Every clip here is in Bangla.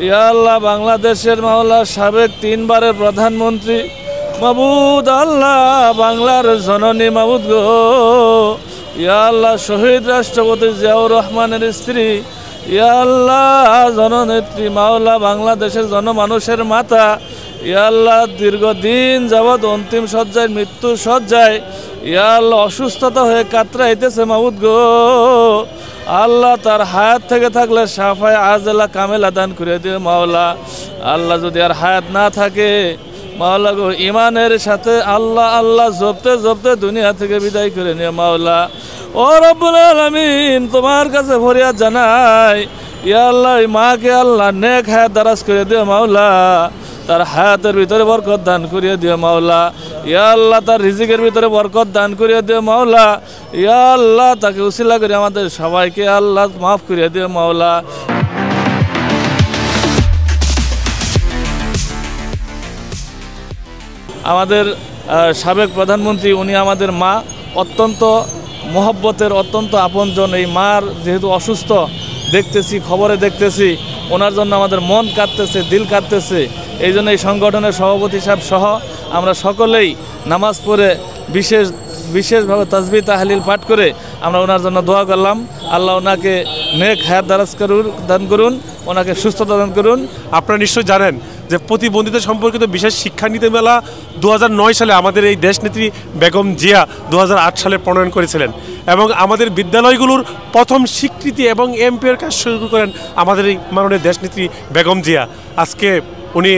ইয়া আল্লাহ বাংলাদেশের মাওলা সাবেক 3 বারের প্রধানমন্ত্রী মাবুদ আল্লাহ বাংলার জননী মাবুদ গো ইয়া আল্লাহ শহীদ রাষ্ট্রপতি জিয়াউর রহমানের স্ত্রী ইয়া আল্লাহ জননেত্রী মাওলা বাংলাদেশের জনমানুষের মাতা ইয়া আল্লাহ দীর্ঘদিন যাবৎ অন্তিম শয্যায় মৃত্যু শয্যায় ইয়া আল্লাহ অসুস্থতা হয়ে কাতরাইতেছে মাবুদ গো আল্লাহ তার হায়াত থেকে থাকলে শাফায়ে আজলা কামেলা দান করে দিও মাওলা। আল্লাহ যদি আর হায়াত না থাকে মাওলা গো ইমানের সাথে আল্লাহ আল্লাহ জপতে জপতে দুনিয়া থেকে বিদায় করে নিও মাওলা। ও রব্বুল আলামিন তোমার কাছে ফরিয়াদ জানাই ইয়া আল্লাহ এই মাকে আল্লাহ নেক হায়াত দারাজ করে দিও মাওলা, তার হায়াতের ভিতরে বরকত দান করিয়ে দিও মাওলা। ইয়া আল্লাহ তার রিজিকের ভিতরে বরকত দান করিয়ে দিও মাওলা। ইয়া আল্লাহ তাকে উসিলা করে আমাদের সবাইকে আল্লাহ মাফ করিয়ে দিও মাওলা। আমাদের সাবেক প্রধানমন্ত্রী উনি আমাদের মা, অত্যন্ত মহব্বতের অত্যন্ত আপনজন। এই মার যেহেতু অসুস্থ দেখতেছি, খবরে দেখতেছি, ওনার জন্য আমাদের মন কাঁদতেছে, দিল কাঁদতেছে। এই জন্য এই সংগঠনের সভাপতি সাহেব সহ আমরা সকলেই নামাজ পড়ে বিশেষভাবে তাসবিহ তাহলিল পাঠ করে আমরা ওনার জন্য দোয়া করলাম। আল্লাহ ওনাকে নেক হায়াত দান করুন, ওনাকে সুস্থতা দান করুন। আপনারা নিশ্চয়ই জানেন যে প্রতিবন্ধীদের সম্পর্কিত বিশেষ শিক্ষানীতি মেলা 2009 সালে আমাদের এই দেশনেত্রী বেগম জিয়া 2008 সালে প্রণয়ন করেছিলেন এবং আমাদের বিদ্যালয়গুলোর প্রথম স্বীকৃতি এবং এমপিওর কাজ শুরু করেন আমাদের এই মাননীয় দেশনেত্রী বেগম জিয়া। আজকে উনি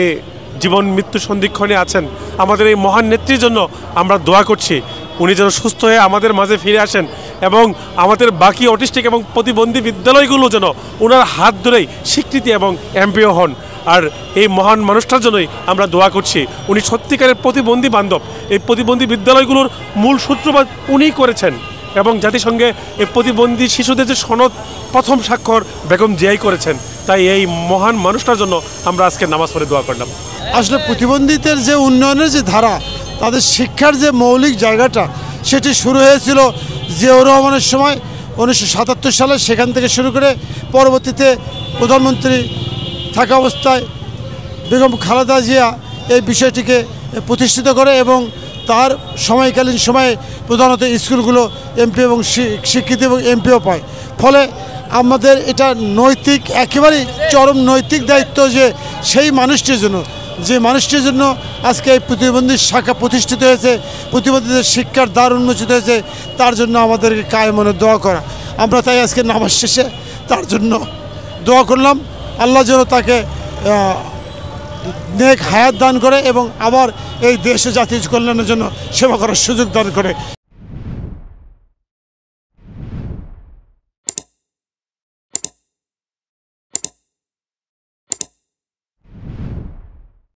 জীবন মৃত্যু সন্ধিক্ষণে আছেন। আমাদের এই মহান নেত্রীর জন্য আমরা দোয়া করছি উনি যেন সুস্থ হয়ে আমাদের মাঝে ফিরে আসেন এবং আমাদের বাকি অটিস্টিক এবং প্রতিবন্ধী বিদ্যালয়গুলো যেন ওনার হাত ধরেই স্বীকৃতি এবং এমপিও হন। আর এই মহান মানুষটার জন্যই আমরা দোয়া করছি। উনি সত্যিকারের প্রতিবন্ধী বান্ধব। এই প্রতিবন্ধী বিদ্যালয়গুলোর মূল সূত্রপাত উনিই করেছেন এবং জাতিসংঘে এই প্রতিবন্ধী শিশুদের যে সনদ প্রথম স্বাক্ষর বেগম জিয়াই করেছেন। তাই এই মহান মানুষটার জন্য আমরা আজকে নামাজ পড়ে দোয়া করলাম। আসলে প্রতিবন্ধীদের যে উন্নয়নের যে ধারা, তাদের শিক্ষার যে মৌলিক জায়গাটা, সেটি শুরু হয়েছিল জিয়াউর রহমানের সময় 1977 সালে। সেখান থেকে শুরু করে পরবর্তীতে প্রধানমন্ত্রী থাকা অবস্থায় বেগম খালেদা জিয়া এই বিষয়টিকে প্রতিষ্ঠিত করে এবং তার সময়কালীন সময়ে প্রধানত স্কুলগুলো এমপি এবং স্বীকৃতি এবং এমপিও পায়। ফলে আমাদের এটা নৈতিক, একেবারেই চরম নৈতিক দায়িত্ব যে সেই মানুষটির জন্য, যে মানুষটির জন্য আজকে এই প্রতিবন্ধী শাখা প্রতিষ্ঠিত হয়েছে, প্রতিবন্ধীদের শিক্ষার দ্বার উন্মোচিত হয়েছে, তার জন্য আমাদেরকে কায়ে মনে দোয়া করা। আমরা তাই আজকে নামাজ শেষে তার জন্য দোয়া করলাম, আল্লাহ যেন তাকে নেক হায়াত দান করে এবং আবার এই দেশ ও জাতির কল্যাণের জন্য সেবা করার সুযোগ দান করে।